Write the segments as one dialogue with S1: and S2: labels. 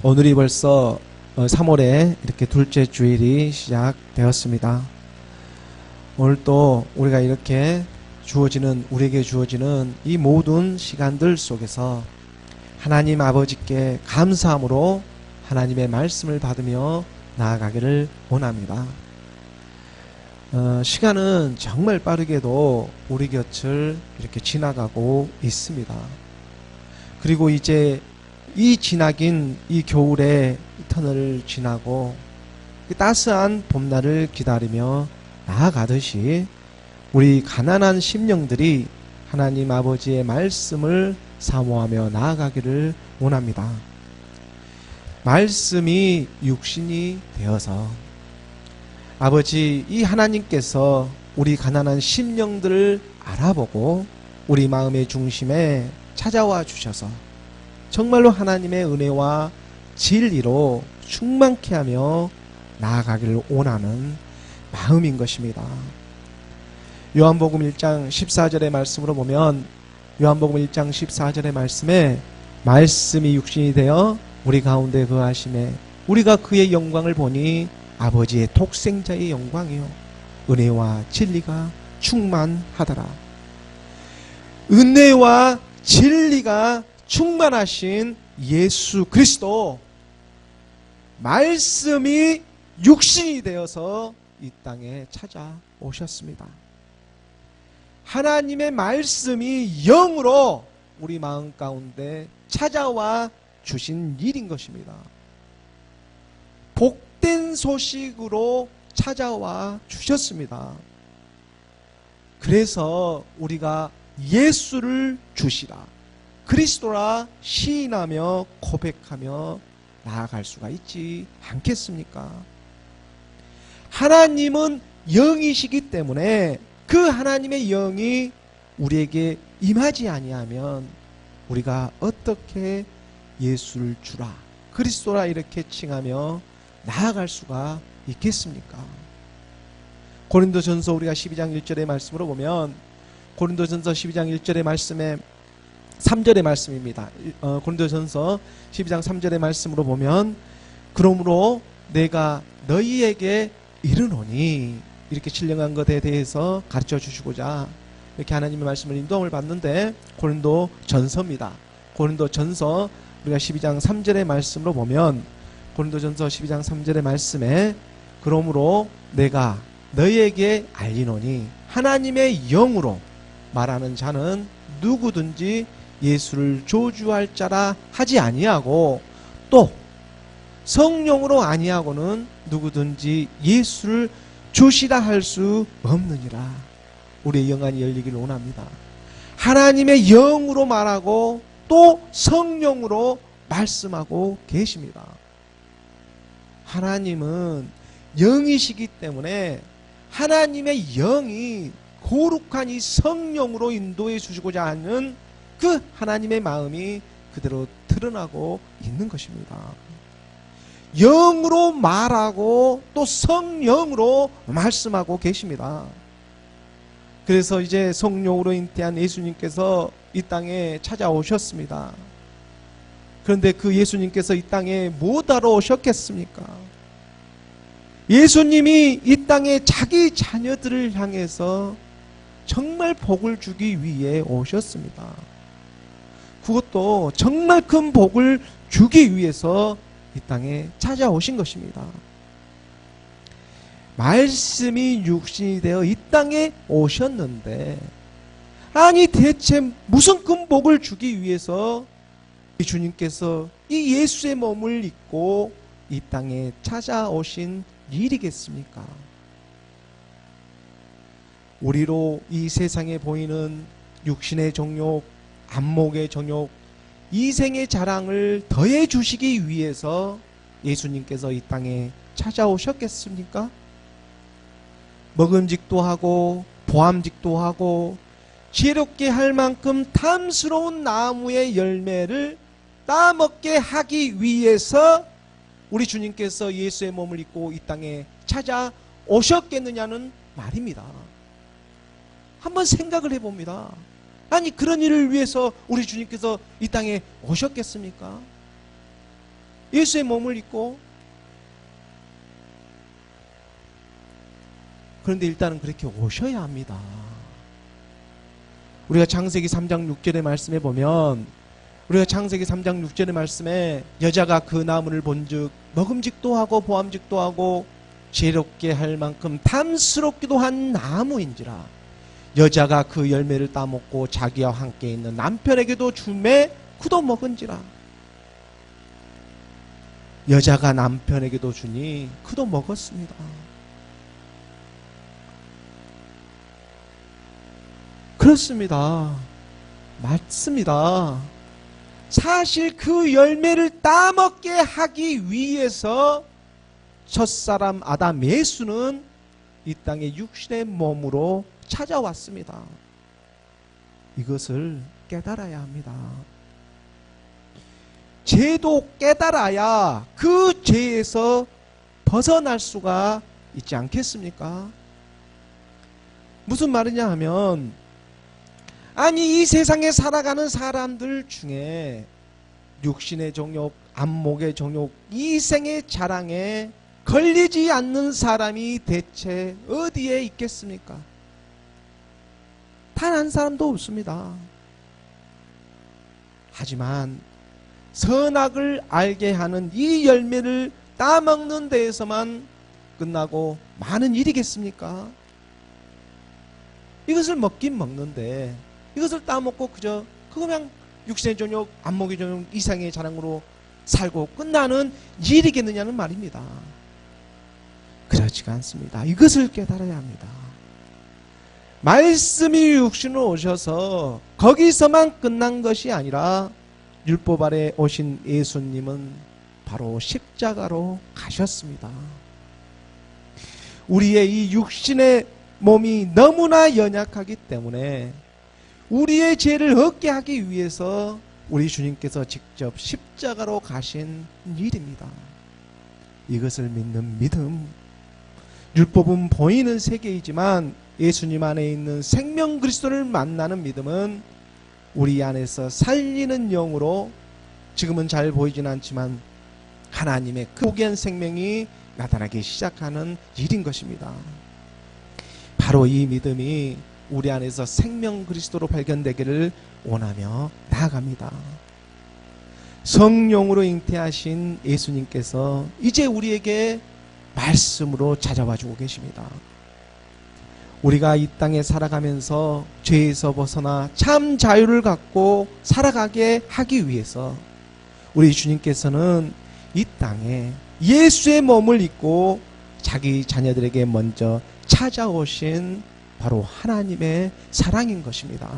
S1: 오늘이 벌써 3월에 이렇게 둘째 주일이 시작되었습니다. 오늘 또 우리가 이렇게 우리에게 주어지는 이 모든 시간들 속에서 하나님 아버지께 감사함으로 하나님의 말씀을 받으며 나아가기를 원합니다. 시간은 정말 빠르게도 우리 곁을 이렇게 지나가고 있습니다. 그리고 이제 이 지나긴 이 겨울의 터널을 지나고 따스한 봄날을 기다리며 나아가듯이 우리 가난한 심령들이 하나님 아버지의 말씀을 사모하며 나아가기를 원합니다. 말씀이 육신이 되어서 아버지 이 하나님께서 우리 가난한 심령들을 알아보고 우리 마음의 중심에 찾아와 주셔서 정말로 하나님의 은혜와 진리로 충만케 하며 나아가기를 원하는 마음인 것입니다. 요한복음 1장 14절의 말씀으로 보면 요한복음 1장 14절의 말씀에 말씀이 육신이 되어 우리 가운데 거하심에 우리가 그의 영광을 보니 아버지의 독생자의 영광이요 은혜와 진리가 충만하더라. 은혜와 진리가 충만하신 예수 그리스도 말씀이 육신이 되어서 이 땅에 찾아오셨습니다. 하나님의 말씀이 영으로 우리 마음 가운데 찾아와 주신 일인 것입니다. 복된 소식으로 찾아와 주셨습니다. 그래서 우리가 예수를 주시라 그리스도라 시인하며 고백하며 나아갈 수가 있지 않겠습니까? 하나님은 영이시기 때문에 그 하나님의 영이 우리에게 임하지 아니하면 우리가 어떻게 예수를 주라 그리스도라 이렇게 칭하며 나아갈 수가 있겠습니까? 고린도전서 우리가 12장 1절의 말씀으로 보면 고린도전서 12장 1절의 말씀에 3절의 말씀입니다. 고린도전서 12장 3절의 말씀으로 보면 그러므로 내가 너희에게 이르노니 이렇게 신령한 것에 대해서 가르쳐 주시고자 이렇게 하나님의 말씀을 인도함을 받는데 고린도전서입니다. 고린도전서 우리가 12장 3절의 말씀으로 보면 고린도전서 12장 3절의 말씀에 그러므로 내가 너희에게 알리노니 하나님의 영으로 말하는 자는 누구든지 예수를 조주할 자라 하지 아니하고 또 성령으로 아니하고는 누구든지 예수를 주시라 할 수 없느니라. 우리의 영안이 열리기를 원합니다. 하나님의 영으로 말하고 또 성령으로 말씀하고 계십니다. 하나님은 영이시기 때문에 하나님의 영이 거룩한 이 성령으로 인도해 주시고자 하는 그 하나님의 마음이 그대로 드러나고 있는 것입니다. 영으로 말하고 또 성령으로 말씀하고 계십니다. 그래서 이제 성령으로 잉태한 예수님께서 이 땅에 찾아오셨습니다. 그런데 그 예수님께서 이 땅에 뭐하러 오셨겠습니까? 예수님이 이 땅에 자기 자녀들을 향해서 정말 복을 주기 위해 오셨습니다. 그것도 정말 큰 복을 주기 위해서 이 땅에 찾아오신 것입니다. 말씀이 육신이 되어 이 땅에 오셨는데 아니 대체 무슨 큰 복을 주기 위해서 주님께서 이 예수의 몸을 입고 이 땅에 찾아오신 일이겠습니까? 우리로 이 세상에 보이는 육신의 정욕, 안목의 정욕, 이생의 자랑을 더해 주시기 위해서 예수님께서 이 땅에 찾아오셨겠습니까? 먹음직도 하고 보암직도 하고 지혜롭게 할 만큼 탐스러운 나무의 열매를 따먹게 하기 위해서 우리 주님께서 예수의 몸을 입고 이 땅에 찾아오셨겠느냐는 말입니다. 한번 생각을 해봅니다. 아니 그런 일을 위해서 우리 주님께서 이 땅에 오셨겠습니까? 예수의 몸을 입고. 그런데 일단은 그렇게 오셔야 합니다. 우리가 창세기 3장 6절의 말씀에 보면, 우리가 창세기 3장 6절의 말씀에 여자가 그 나무를 본즉 먹음직도 하고 보암직도 하고 지혜롭게 할 만큼 탐스럽기도 한 나무인지라 여자가 그 열매를 따먹고 자기와 함께 있는 남편에게도 주매 그도 먹은지라. 여자가 남편에게도 주니 그도 먹었습니다. 그렇습니다. 맞습니다. 사실 그 열매를 따먹게 하기 위해서 첫사람 아담 예수는 이 땅에 육신의 몸으로 찾아왔습니다. 이것을 깨달아야 합니다. 죄도 깨달아야 그 죄에서 벗어날 수가 있지 않겠습니까? 무슨 말이냐 하면, 아니 이 세상에 살아가는 사람들 중에 육신의 정욕, 안목의 정욕, 이생의 자랑에 걸리지 않는 사람이 대체 어디에 있겠습니까? 단 한 사람도 없습니다. 하지만 선악을 알게 하는 이 열매를 따먹는 데에서만 끝나고 많은 일이겠습니까? 이것을 먹긴 먹는데 이것을 따먹고 그저 그냥 육신의 정욕, 안목의 정욕, 이상의 자랑으로 살고 끝나는 일이겠느냐는 말입니다. 그렇지가 않습니다. 이것을 깨달아야 합니다. 말씀이 육신으로 오셔서 거기서만 끝난 것이 아니라 율법 아래 오신 예수님은 바로 십자가로 가셨습니다. 우리의 이 육신의 몸이 너무나 연약하기 때문에 우리의 죄를 얻게 하기 위해서 우리 주님께서 직접 십자가로 가신 일입니다. 이것을 믿는 믿음, 율법은 보이는 세계이지만 예수님 안에 있는 생명 그리스도를 만나는 믿음은 우리 안에서 살리는 영으로 지금은 잘 보이진 않지만 하나님의 그 복된 생명이 나타나기 시작하는 일인 것입니다. 바로 이 믿음이 우리 안에서 생명 그리스도로 발견되기를 원하며 나아갑니다. 성령으로 잉태하신 예수님께서 이제 우리에게 말씀으로 찾아와 주고 계십니다. 우리가 이 땅에 살아가면서 죄에서 벗어나 참 자유를 갖고 살아가게 하기 위해서 우리 주님께서는 이 땅에 예수의 몸을 입고 자기 자녀들에게 먼저 찾아오신 바로 하나님의 사랑인 것입니다.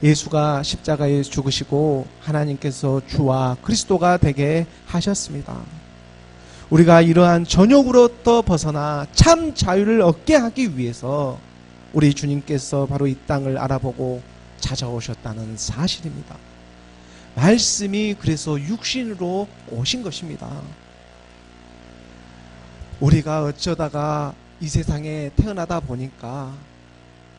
S1: 예수가 십자가에 죽으시고 하나님께서 주와 그리스도가 되게 하셨습니다. 우리가 이러한 전욕으로부터 벗어나 참 자유를 얻게 하기 위해서 우리 주님께서 바로 이 땅을 알아보고 찾아오셨다는 사실입니다. 말씀이 그래서 육신으로 오신 것입니다. 우리가 어쩌다가 이 세상에 태어나다 보니까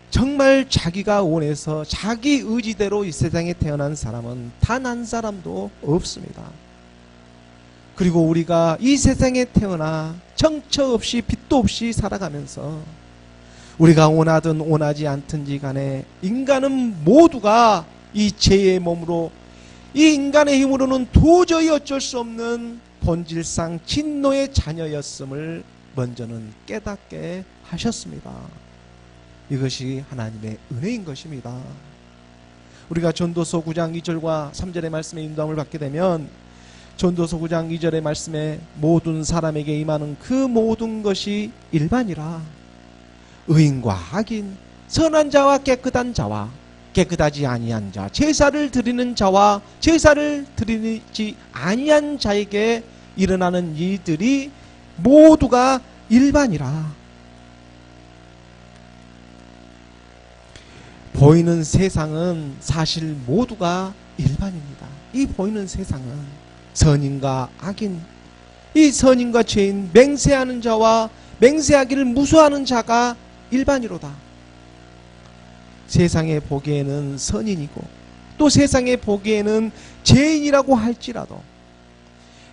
S1: 정말 자기가 원해서 자기 의지대로 이 세상에 태어난 사람은 단 한 사람도 없습니다. 그리고 우리가 이 세상에 태어나 정처 없이 빚도 없이 살아가면서 우리가 원하든 원하지 않든지 간에 인간은 모두가 이 죄의 몸으로 이 인간의 힘으로는 도저히 어쩔 수 없는 본질상 진노의 자녀였음을 먼저는 깨닫게 하셨습니다. 이것이 하나님의 은혜인 것입니다. 우리가 전도서 9장 2절과 3절의 말씀의 인도함을 받게 되면 전도서 9장 2절의 말씀에 모든 사람에게 임하는 그 모든 것이 일반이라 의인과 악인, 선한 자와 깨끗한 자와 깨끗하지 아니한 자, 제사를 드리는 자와 제사를 드리지 아니한 자에게 일어나는 일들이 모두가 일반이라. 보이는 세상은 사실 모두가 일반입니다. 이 보이는 세상은 선인과 악인, 이 선인과 죄인, 맹세하는 자와 맹세하기를 무수하는 자가 일반이로다. 세상에 보기에는 선인이고 또 세상에 보기에는 죄인이라고 할지라도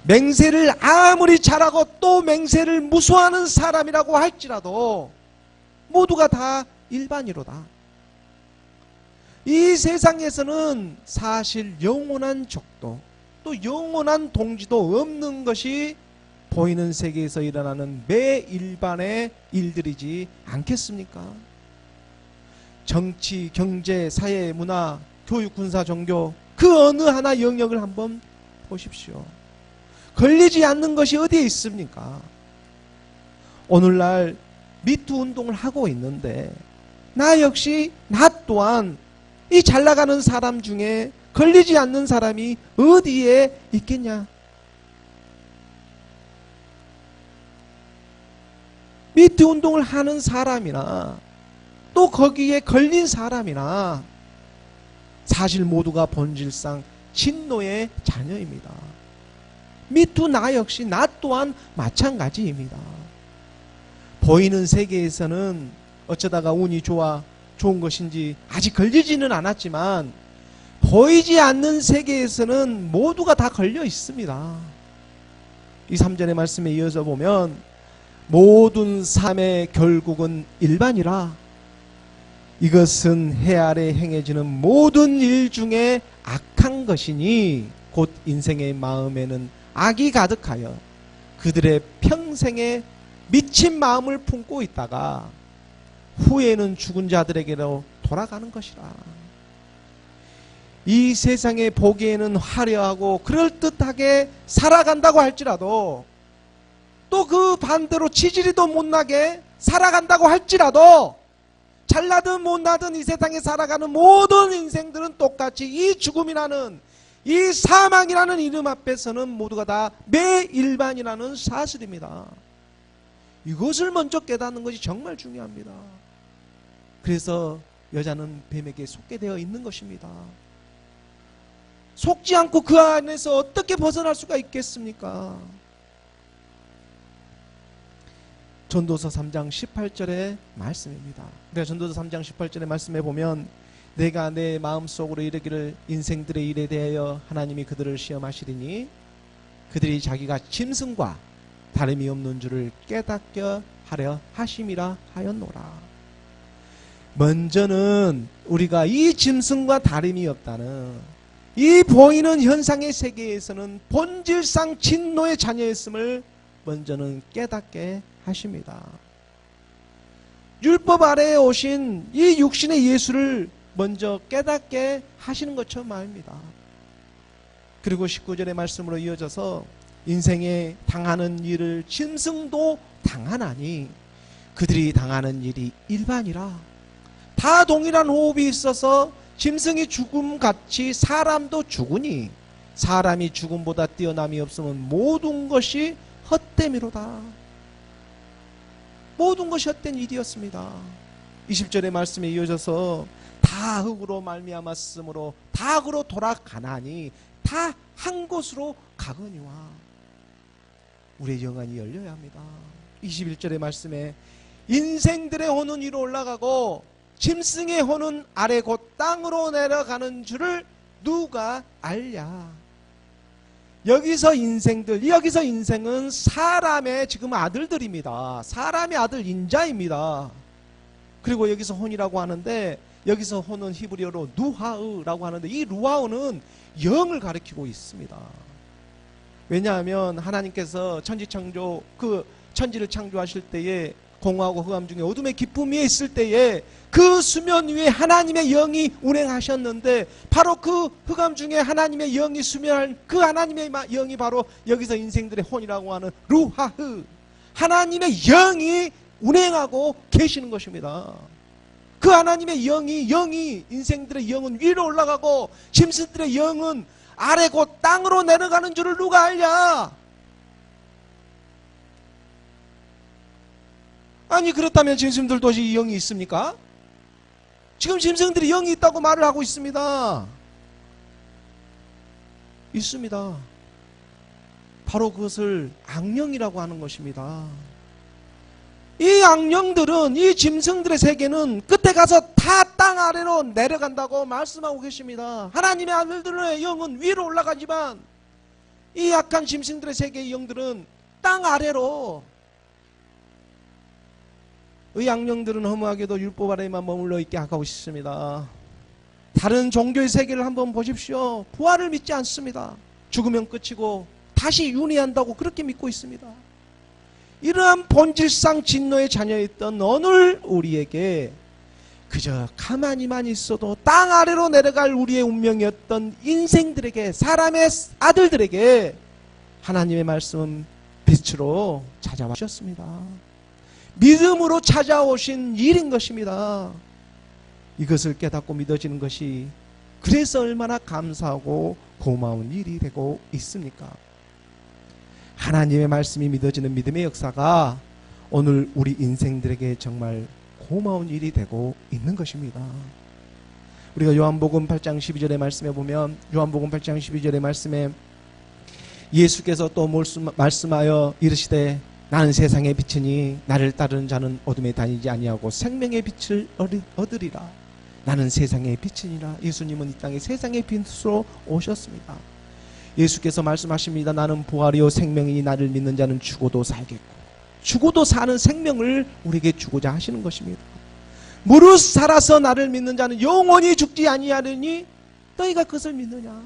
S1: 맹세를 아무리 잘하고 또 맹세를 무수하는 사람이라고 할지라도 모두가 다 일반이로다. 이 세상에서는 사실 영원한 적도 또 영원한 동지도 없는 것이 보이는 세계에서 일어나는 매일반의 일들이지 않겠습니까? 정치, 경제, 사회, 문화, 교육, 군사, 종교 그 어느 하나 영역을 한번 보십시오. 걸리지 않는 것이 어디에 있습니까? 오늘날 미투 운동을 하고 있는데 나 역시 나 또한 이 잘나가는 사람 중에 걸리지 않는 사람이 어디에 있겠냐? 미투 운동을 하는 사람이나 또 거기에 걸린 사람이나 사실 모두가 본질상 진노의 자녀입니다. 미투 나 역시 나 또한 마찬가지입니다. 보이는 세계에서는 어쩌다가 운이 좋은 것인지 아직 걸리지는 않았지만 보이지 않는 세계에서는 모두가 다 걸려 있습니다. 이 3절의 말씀에 이어서 보면 모든 삶의 결국은 일반이라 이것은 해 아래 행해지는 모든 일 중에 악한 것이니 곧 인생의 마음에는 악이 가득하여 그들의 평생에 미친 마음을 품고 있다가 후에는 죽은 자들에게로 돌아가는 것이라. 이 세상에 보기에는 화려하고 그럴듯하게 살아간다고 할지라도 또 그 반대로 치질이도 못나게 살아간다고 할지라도 잘나든 못나든 이 세상에 살아가는 모든 인생들은 똑같이 이 죽음이라는 이 사망이라는 이름 앞에서는 모두가 다 매일반이라는 사실입니다. 이것을 먼저 깨닫는 것이 정말 중요합니다. 그래서 여자는 뱀에게 속게 되어 있는 것입니다. 속지 않고 그 안에서 어떻게 벗어날 수가 있겠습니까? 전도서 3장 18절의 말씀입니다. 내가 전도서 3장 18절의 말씀에 보면 내가 내 마음속으로 이르기를 인생들의 일에 대하여 하나님이 그들을 시험하시리니 그들이 자기가 짐승과 다름이 없는 줄을 깨닫게 하려 하심이라 하였노라. 먼저는 우리가 이 짐승과 다름이 없다는 이 보이는 현상의 세계에서는 본질상 진노의 자녀였음을 먼저는 깨닫게 하십니다. 율법 아래에 오신 이 육신의 예수를 먼저 깨닫게 하시는 것처럼 말입니다. 그리고 19절의 말씀으로 이어져서 인생에 당하는 일을 짐승도 당하나니 그들이 당하는 일이 일반이라. 다 동일한 호흡이 있어서 짐승이 죽음같이 사람도 죽으니 사람이 죽음보다 뛰어남이 없으면 모든 것이 헛됨이로다. 모든 것이 헛된 일이었습니다. 20절의 말씀에 이어져서 다 흙으로 말미암았으므로 다 흙으로 돌아가나니 다 한 곳으로 가거니와. 우리의 영안이 열려야 합니다. 21절의 말씀에 인생들의 혼은 위로 올라가고 짐승의 혼은 아래 곧 땅으로 내려가는 줄을 누가 알랴. 여기서 인생은 사람의 지금 아들들입니다. 사람의 아들 인자입니다. 그리고 여기서 혼이라고 하는데 여기서 혼은 히브리어로 누하으라고 하는데 이 누하으는 영을 가리키고 있습니다. 왜냐하면 하나님께서 천지를 창조하실 때에 공허하고 흑암 중에 어둠의 깊음 위에 있을 때에 그 수면 위에 하나님의 영이 운행하셨는데 바로 그 흑암 중에 하나님의 영이 수면한 그 하나님의 영이 바로 여기서 인생들의 혼이라고 하는 루하흐, 하나님의 영이 운행하고 계시는 것입니다. 그 하나님의 영이 인생들의 영은 위로 올라가고 짐승들의 영은 아래 곧 땅으로 내려가는 줄을 누가 알랴? 아니 그렇다면 짐승들도 이 영이 있습니까? 지금 짐승들이 영이 있다고 말을 하고 있습니다. 있습니다. 바로 그것을 악령이라고 하는 것입니다. 이 악령들은, 이 짐승들의 세계는 끝에 가서 다 땅 아래로 내려간다고 말씀하고 계십니다. 하나님의 아들들의 영은 위로 올라가지만 이 악한 짐승들의 세계의 영들은 땅 아래로, 이 악령들은 허무하게도 율법 아래에만 머물러 있게 하고 있습니다. 다른 종교의 세계를 한번 보십시오. 부활을 믿지 않습니다. 죽으면 끝이고 다시 윤회한다고 그렇게 믿고 있습니다. 이러한 본질상 진노의 자녀였던 오늘 우리에게 그저 가만히만 있어도 땅 아래로 내려갈 우리의 운명이었던 인생들에게, 사람의 아들들에게 하나님의 말씀은 빛으로 찾아와 주셨습니다. 믿음으로 찾아오신 일인 것입니다. 이것을 깨닫고 믿어지는 것이 그래서 얼마나 감사하고 고마운 일이 되고 있습니까? 하나님의 말씀이 믿어지는 믿음의 역사가 오늘 우리 인생들에게 정말 고마운 일이 되고 있는 것입니다. 우리가 요한복음 8장 12절의 말씀에 보면, 요한복음 8장 12절의 말씀에 예수께서 또 말씀하여 이르시되 나는 세상의 빛이니 나를 따르는 자는 어둠에 다니지 아니하고 생명의 빛을 얻으리라. 나는 세상의 빛이니라. 예수님은 이 땅에 세상의 빛으로 오셨습니다. 예수께서 말씀하십니다. 나는 부활이요 생명이니 나를 믿는 자는 죽어도 살겠고, 죽어도 사는 생명을 우리에게 주고자 하시는 것입니다. 무릇 살아서 나를 믿는 자는 영원히 죽지 아니하리니 너희가 그것을 믿느냐?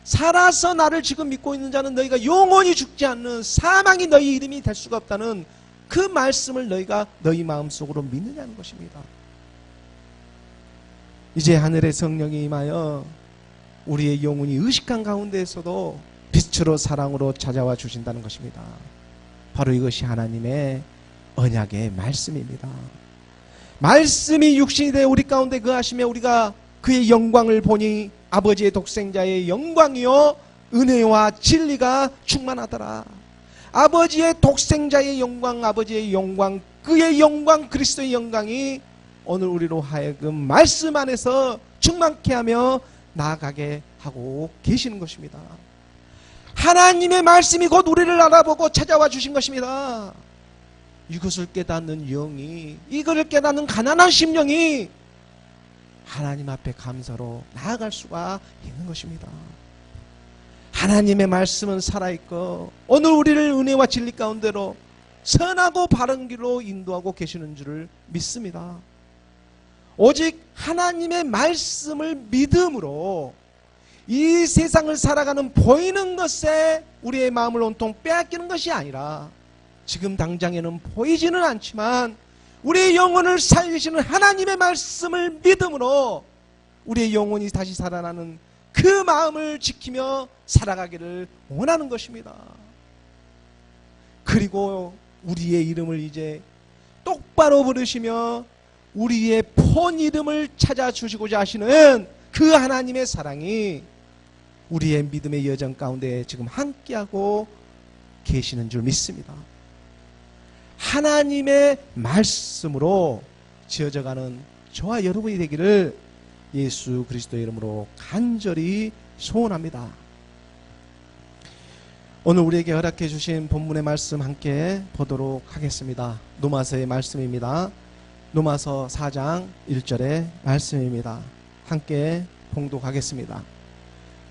S1: 살아서 나를 지금 믿고 있는 자는 너희가 영원히 죽지 않는, 사망이 너희 이름이 될 수가 없다는 그 말씀을 너희가 너희 마음속으로 믿느냐는 것입니다. 이제 하늘의 성령이 임하여 우리의 영혼이 의식한 가운데에서도 빛으로 사랑으로 찾아와 주신다는 것입니다. 바로 이것이 하나님의 언약의 말씀입니다. 말씀이 육신이 되어 우리 가운데 거하시며 우리가 그의 영광을 보니 아버지의 독생자의 영광이요 은혜와 진리가 충만하더라. 아버지의 독생자의 영광, 아버지의 영광, 그의 영광, 그리스도의 영광이 오늘 우리로 하여금 말씀 안에서 충만케 하며 나아가게 하고 계시는 것입니다. 하나님의 말씀이 곧 우리를 알아보고 찾아와 주신 것입니다. 이것을 깨닫는 영이, 이것을 깨닫는 가난한 심령이 하나님 앞에 감사로 나아갈 수가 있는 것입니다. 하나님의 말씀은 살아있고 오늘 우리를 은혜와 진리 가운데로 선하고 바른 길로 인도하고 계시는 줄을 믿습니다. 오직 하나님의 말씀을 믿음으로 이 세상을 살아가는 보이는 것에 우리의 마음을 온통 빼앗기는 것이 아니라, 지금 당장에는 보이지는 않지만 우리의 영혼을 살리시는 하나님의 말씀을 믿음으로 우리의 영혼이 다시 살아나는 그 마음을 지키며 살아가기를 원하는 것입니다. 그리고 우리의 이름을 이제 똑바로 부르시며 우리의 폰 이름을 찾아주시고자 하시는 그 하나님의 사랑이 우리의 믿음의 여정 가운데 지금 함께하고 계시는 줄 믿습니다. 하나님의 말씀으로 지어져가는 저와 여러분이 되기를 예수 그리스도의 이름으로 간절히 소원합니다. 오늘 우리에게 허락해 주신 본문의 말씀 함께 보도록 하겠습니다. 로마서의 말씀입니다. 로마서 4장 1절의 말씀입니다. 함께 봉독하겠습니다.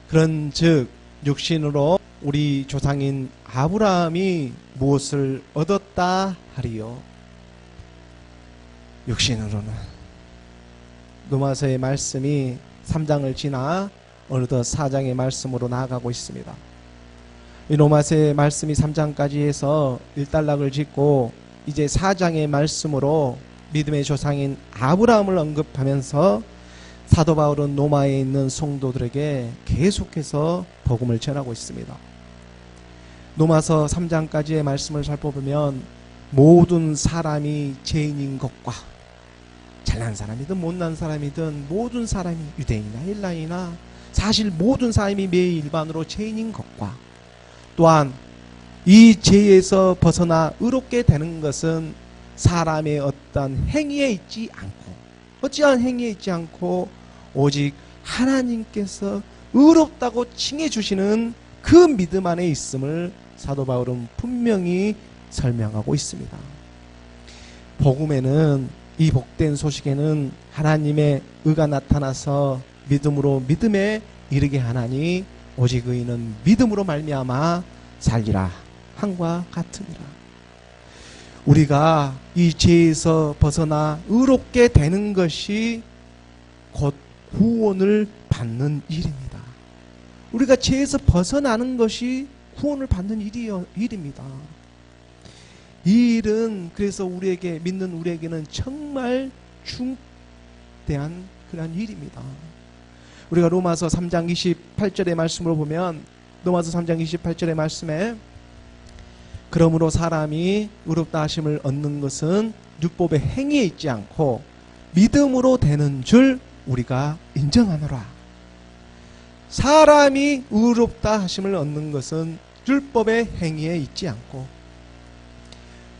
S1: 그런즉 육신으로 우리 조상인 아브라함이 무엇을 얻었다 하리요? 육신으로는. 로마서의 말씀이 3장을 지나 어느덧 4장의 말씀으로 나아가고 있습니다. 이 로마서의 말씀이 3장까지 해서 일단락을 짓고 이제 4장의 말씀으로 믿음의 조상인 아브라함을 언급하면서 사도 바울은 로마에 있는 성도들에게 계속해서 복음을 전하고 있습니다. 로마서 3장까지의 말씀을 살펴보면 모든 사람이 죄인인 것과, 잘난 사람이든 못난 사람이든 모든 사람이, 유대인이나 헬라인이나 사실 모든 사람이 매일 일반으로 죄인인 것과, 또한 이 죄에서 벗어나 의롭게 되는 것은 사람의 어떤 행위에 있지 않고, 어찌한 행위에 있지 않고 오직 하나님께서 의롭다고 칭해 주시는 그 믿음 안에 있음을 사도 바울은 분명히 설명하고 있습니다. 복음에는, 이 복된 소식에는 하나님의 의가 나타나서 믿음으로 믿음에 이르게 하나니 오직 의인은 믿음으로 말미암아 살리라 함과 같으니라. 우리가 이 죄에서 벗어나 의롭게 되는 것이 곧 구원을 받는 일입니다. 우리가 죄에서 벗어나는 것이 구원을 받는 일입니다. 이 일은 그래서 우리에게, 믿는 우리에게는 정말 중대한 그런 일입니다. 우리가 로마서 3장 28절의 말씀으로 보면, 로마서 3장 28절의 말씀에 그러므로 사람이 의롭다 하심을 얻는 것은 율법의 행위에 있지 않고 믿음으로 되는 줄 우리가 인정하노라. 사람이 의롭다 하심을 얻는 것은 율법의 행위에 있지 않고,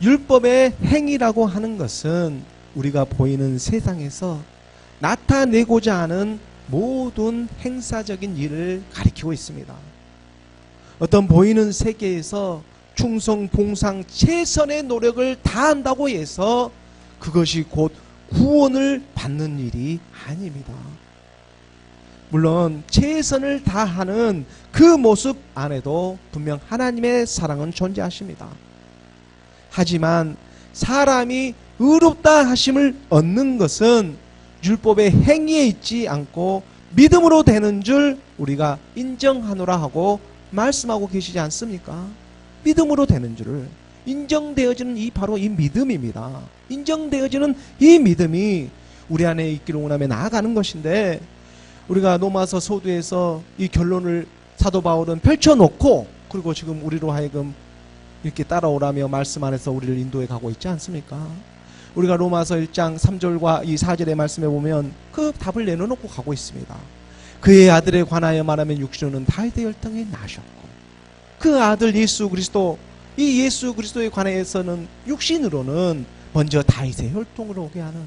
S1: 율법의 행위라고 하는 것은 우리가 보이는 세상에서 나타내고자 하는 모든 행사적인 일을 가리키고 있습니다. 어떤 보이는 세계에서 충성, 봉상, 최선의 노력을 다한다고 해서 그것이 곧 구원을 받는 일이 아닙니다. 물론 최선을 다하는 그 모습 안에도 분명 하나님의 사랑은 존재하십니다. 하지만 사람이 의롭다 하심을 얻는 것은 율법의 행위에 있지 않고 믿음으로 되는 줄 우리가 인정하노라 하고 말씀하고 계시지 않습니까? 믿음으로 되는 줄을, 인정되어지는 바로 이 믿음입니다. 인정되어지는 이 믿음이 우리 안에 있기를 원하며 나아가는 것인데, 우리가 로마서 서두에서 이 결론을 사도 바울은 펼쳐놓고, 그리고 지금 우리로 하여금 이렇게 따라오라며 말씀 안에서 우리를 인도해 가고 있지 않습니까? 우리가 로마서 1장 3절과 이 4절의 말씀에 보면 그 답을 내놓고 가고 있습니다. 그의 아들에 관하여 말하면 육신으로는 다윗의 혈통에 나셨고, 그 아들 예수 그리스도, 이 예수 그리스도에 관해서는 육신으로는 먼저 다윗의 혈통으로 오게 하는,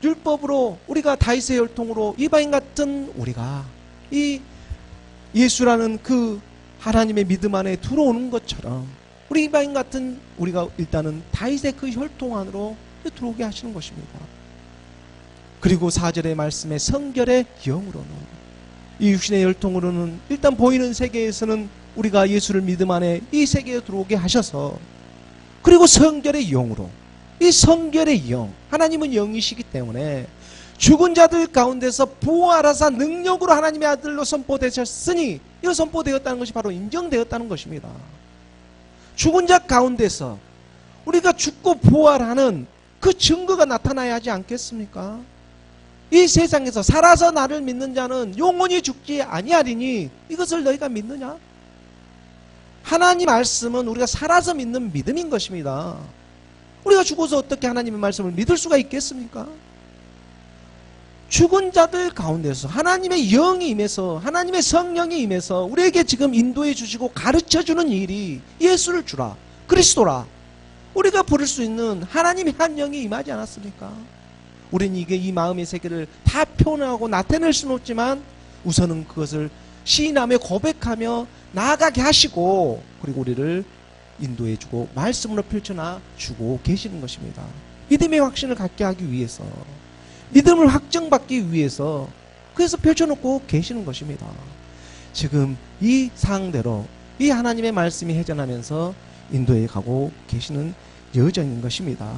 S1: 율법으로 우리가 다윗의 혈통으로 이방인 같은 우리가 이 예수라는 그 하나님의 믿음 안에 들어오는 것처럼 우리 이방인 같은 우리가 일단은 다윗의 그 혈통 안으로 들어오게 하시는 것입니다. 그리고 4절의 말씀에 성결의 영으로는, 이 육신의 혈통으로는 일단 보이는 세계에서는 우리가 예수를 믿음 안에 이 세계에 들어오게 하셔서, 그리고 성결의 영으로, 이 성결의 영, 하나님은 영이시기 때문에 죽은 자들 가운데서 부활하사 능력으로 하나님의 아들로 선포되셨으니, 이 선포되었다는 것이 바로 인정되었다는 것입니다. 죽은 자 가운데서 우리가 죽고 부활하는 그 증거가 나타나야 하지 않겠습니까? 이 세상에서 살아서 나를 믿는 자는 영원히 죽지 아니하리니 이것을 너희가 믿느냐? 하나님 말씀은 우리가 살아서 믿는 믿음인 것입니다. 우리가 죽어서 어떻게 하나님의 말씀을 믿을 수가 있겠습니까? 죽은 자들 가운데서 하나님의 영이 임해서, 하나님의 성령이 임해서 우리에게 지금 인도해 주시고 가르쳐 주는 일이 예수를 주라, 그리스도라, 우리가 부를 수 있는 하나님의 한 영이 임하지 않았습니까? 우리는 이게 이 마음의 세계를 다 표현하고 나타낼 수는 없지만 우선은 그것을 시인하며 고백하며 나아가게 하시고, 그리고 우리를 인도해 주고 말씀으로 펼쳐놔 주고 계시는 것입니다. 믿음의 확신을 갖게 하기 위해서, 믿음을 확정받기 위해서 그래서 펼쳐놓고 계시는 것입니다. 지금 이 상대로 이 하나님의 말씀이 회전하면서 인도해 가고 계시는 여정인 것입니다.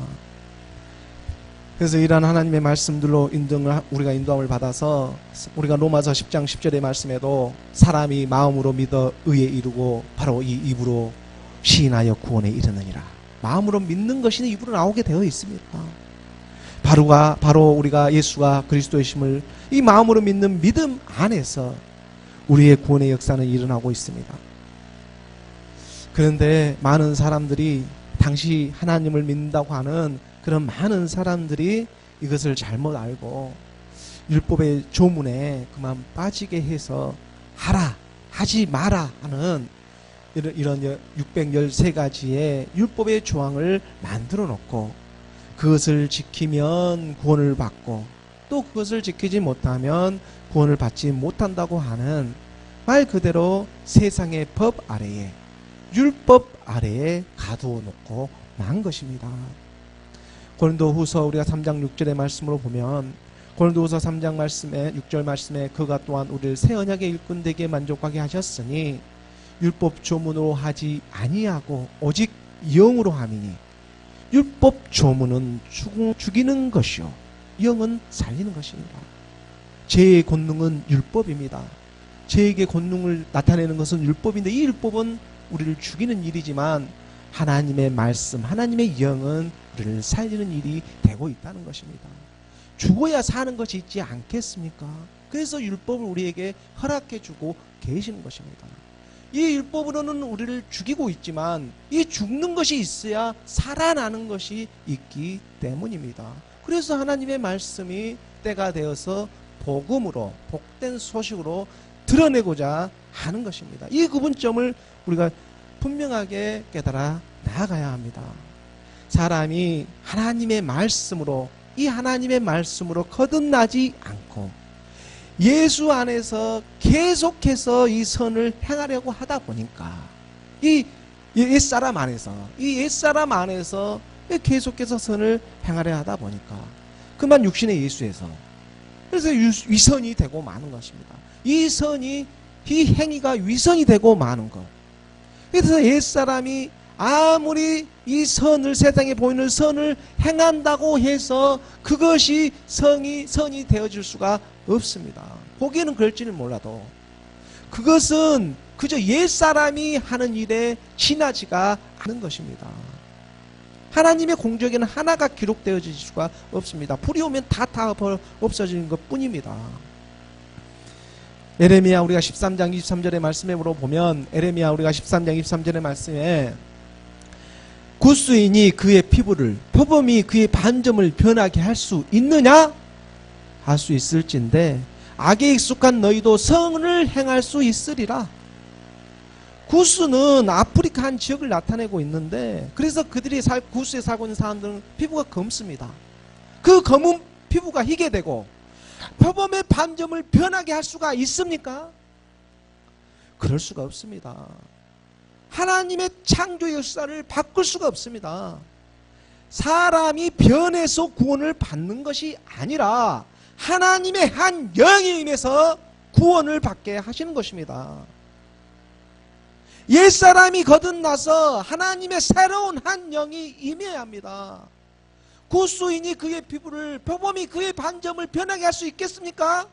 S1: 그래서 이러한 하나님의 말씀들로 우리가 인도함을 받아서, 우리가 로마서 10장 10절의 말씀에도 바람이 마음으로 믿어 의에 이르고 바로 이 입으로 시인하여 구원에 이르느니라, 마음으로 믿는 것이 입으로 나오게 되어 있습니다. 바로 우리가 예수가 그리스도이심을 이 마음으로 믿는 믿음 안에서 우리의 구원의 역사는 일어나고 있습니다. 그런데 많은 사람들이, 당시 하나님을 믿는다고 하는 그런 많은 사람들이 이것을 잘못 알고 율법의 조문에 그만 빠지게 해서 하라, 하지 마라 하는 이런 613가지의 율법의 조항을 만들어 놓고, 그것을 지키면 구원을 받고 또 그것을 지키지 못하면 구원을 받지 못한다고 하는, 말 그대로 세상의 법 아래에, 율법 아래에 가두어 놓고 만 것입니다. 고린도후서 우리가 3장 6절의 말씀으로 보면, 고린도후서 3장 말씀에 6절 말씀에 그가 또한 우리를 새 언약의 일꾼 되게 만족하게 하셨으니 율법 조문으로 하지 아니하고 오직 영으로 함이니 율법 조문은 죽이는 것이요 영은 살리는 것입니다. 죄의 권능은 율법입니다. 죄의 권능을 나타내는 것은 율법인데 이 율법은 우리를 죽이는 일이지만 하나님의 말씀, 하나님의 영은 우리를 살리는 일이 되고 있다는 것입니다. 죽어야 사는 것이 있지 않겠습니까? 그래서 율법을 우리에게 허락해 주고 계시는 것입니다. 이 율법으로는 우리를 죽이고 있지만 이 죽는 것이 있어야 살아나는 것이 있기 때문입니다. 그래서 하나님의 말씀이 때가 되어서 복음으로, 복된 소식으로 드러내고자 하는 것입니다. 이 구분점을 우리가 분명하게 깨달아 나아가야 합니다. 사람이 하나님의 말씀으로, 이 하나님의 말씀으로 거듭나지 않고 예수 안에서 계속해서 이 선을 행하려고 하다 보니까 이 옛사람 안에서 계속해서 선을 행하려 하다 보니까 그만 육신의 예수에서 그래서 위선이 되고 마는 것입니다. 이 행위가 위선이 되고 마는 것. 그래서 옛사람이 아무리 이 선을, 세상에 보이는 선을 행한다고 해서 그것이 선이 되어질 수가 없습니다. 보기에는 그럴지는 몰라도 그것은 그저 옛사람이 하는 일에 지나지가 않는 것입니다. 하나님의 공적에는 하나가 기록되어질 수가 없습니다. 불이 오면 다 없어지는 것 뿐입니다. 에레미야 우리가 13장 23절의 말씀에 보면 에레미야 우리가 13장 23절의 말씀에 구스인이 그의 피부를 표범이 그의 반점을 변하게 할 수 있느냐? 할 수 있을진데 악에 익숙한 너희도 성을 행할 수 있으리라. 구스는 아프리카 한 지역을 나타내고 있는데 그래서 그들이 구스에 살고 있는 사람들은 피부가 검습니다. 그 검은 피부가 희게 되고 표범의 반점을 변하게 할 수가 있습니까? 그럴 수가 없습니다. 하나님의 창조 역사를 바꿀 수가 없습니다. 사람이 변해서 구원을 받는 것이 아니라 하나님의 한 영에 임해서 구원을 받게 하시는 것입니다. 옛사람이 거듭나서 하나님의 새로운 한 영이 임해야 합니다. 구스인이 그의 피부를, 표범이 그의 반점을 변하게 할 수 있겠습니까?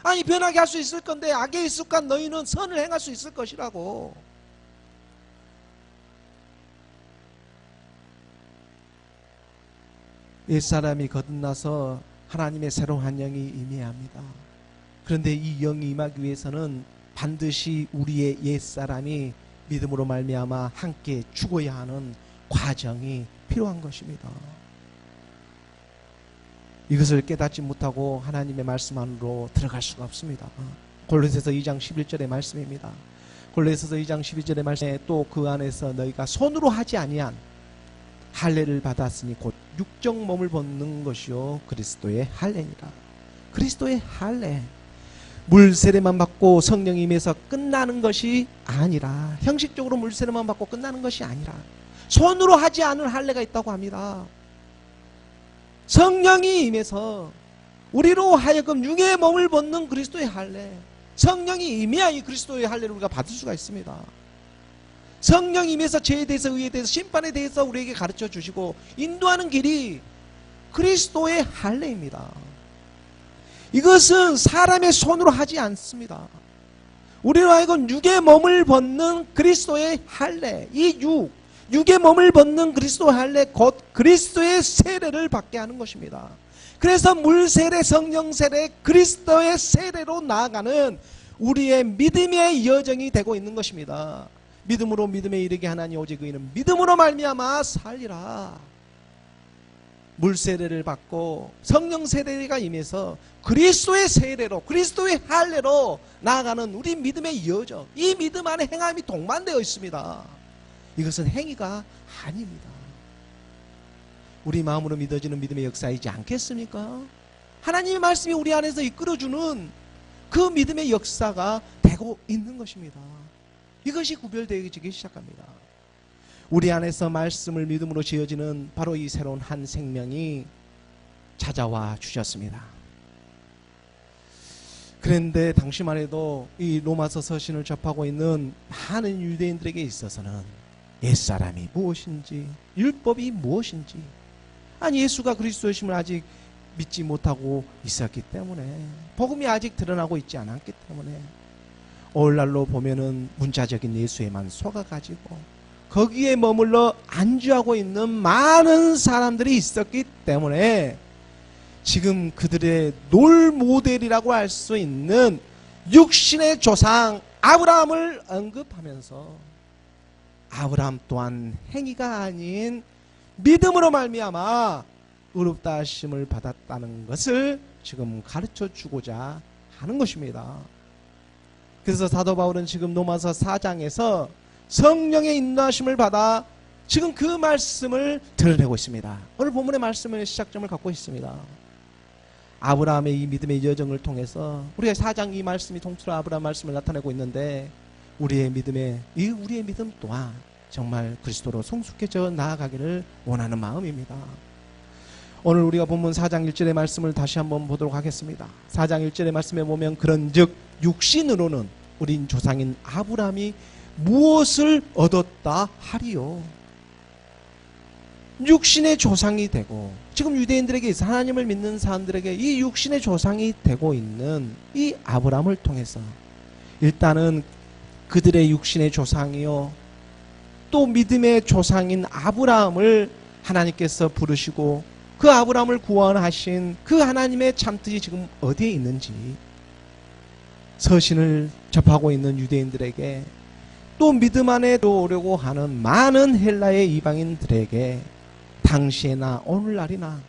S1: 아니, 변하게 할 수 있을 건데 악에 익숙한 너희는 선을 행할 수 있을 것이라고. 옛사람이 거듭나서 하나님의 새로운 한 영이 임해야 합니다. 그런데 이 영이 임하기 위해서는 반드시 우리의 옛사람이 믿음으로 말미암아 함께 죽어야 하는 과정이 필요한 것입니다. 이것을 깨닫지 못하고 하나님의 말씀 안으로 들어갈 수가 없습니다. 골로새서 2장 11절의 말씀입니다. 골로새서 2장 11절의 말씀에 또 그 안에서 너희가 손으로 하지 아니한 할례를 받았으니 곧 육적 몸을 벗는 것이요 그리스도의 할례니라. 그리스도의 할례, 물 세례만 받고 성령이 임해서 끝나는 것이 아니라, 형식적으로 물 세례만 받고 끝나는 것이 아니라 손으로 하지 않은 할례가 있다고 합니다. 성령이 임해서 우리로 하여금 육의 몸을 벗는 그리스도의 할례, 성령이 임해야 이 그리스도의 할례를 우리가 받을 수가 있습니다. 성령이 임해서 죄에 대해서, 의에 대해서, 심판에 대해서 우리에게 가르쳐 주시고 인도하는 길이 그리스도의 할례입니다. 이것은 사람의 손으로 하지 않습니다. 우리로 하여금 육의 몸을 벗는 그리스도의 할례, 이 육의 몸을 벗는 그리스도의 할례, 곧 그리스도의 세례를 받게 하는 것입니다. 그래서 물세례, 성령세례, 그리스도의 세례로 나아가는 우리의 믿음의 여정이 되고 있는 것입니다. 믿음으로 믿음에 이르게 하나니 오직 의인은 믿음으로 말미암아 살리라. 물세례를 받고 성령세례가 임해서 그리스도의 세례로, 그리스도의 할례로 나아가는 우리 믿음의 여정, 이 믿음 안에 행함이 동반되어 있습니다. 이것은 행위가 아닙니다. 우리 마음으로 믿어지는 믿음의 역사이지 않겠습니까? 하나님의 말씀이 우리 안에서 이끌어주는 그 믿음의 역사가 되고 있는 것입니다. 이것이 구별되어지기 시작합니다. 우리 안에서 말씀을 믿음으로 지어지는 바로 이 새로운 한 생명이 찾아와 주셨습니다. 그런데 당시만 해도 이 로마서 서신을 접하고 있는 많은 유대인들에게 있어서는 옛사람이 무엇인지, 율법이 무엇인지, 아니 예수가 그리스도이심을 아직 믿지 못하고 있었기 때문에, 복음이 아직 드러나고 있지 않았기 때문에 오늘날로 보면은 문자적인 예수에만 속아가지고 거기에 머물러 안주하고 있는 많은 사람들이 있었기 때문에 지금 그들의 롤 모델이라고 할 수 있는 육신의 조상 아브라함을 언급하면서 아브라함 또한 행위가 아닌 믿음으로 말미암아 의롭다 하심을 받았다는 것을 지금 가르쳐 주고자 하는 것입니다. 그래서 사도 바울은 지금 로마서 4장에서 성령의 인도하심을 받아 지금 그 말씀을 드러내고 있습니다. 오늘 본문의 말씀의 시작점을 갖고 있습니다. 아브라함의 이 믿음의 여정을 통해서 우리가 4장 이 말씀이 통틀어 아브라함 말씀을 나타내고 있는데, 우리의 믿음 또한 정말 그리스도로 성숙해져 나아가기를 원하는 마음입니다. 오늘 우리가 본문 4장 1절의 말씀을 다시 한번 보도록 하겠습니다. 4장 1절의 말씀에 보면 그런즉 육신으로는 우리 조상인 아브라함이 무엇을 얻었다 하리요. 육신의 조상이 되고, 지금 유대인들에게 있어 하나님을 믿는 사람들에게 이 육신의 조상이 되고 있는 이 아브라함을 통해서 일단은 그들의 육신의 조상이요 또 믿음의 조상인 아브라함을 하나님께서 부르시고 그 아브라함을 구원하신 그 하나님의 참뜻이 지금 어디에 있는지 서신을 접하고 있는 유대인들에게, 또 믿음 안에 들어오려고 하는 많은 헬라의 이방인들에게 당시에나 오늘날이나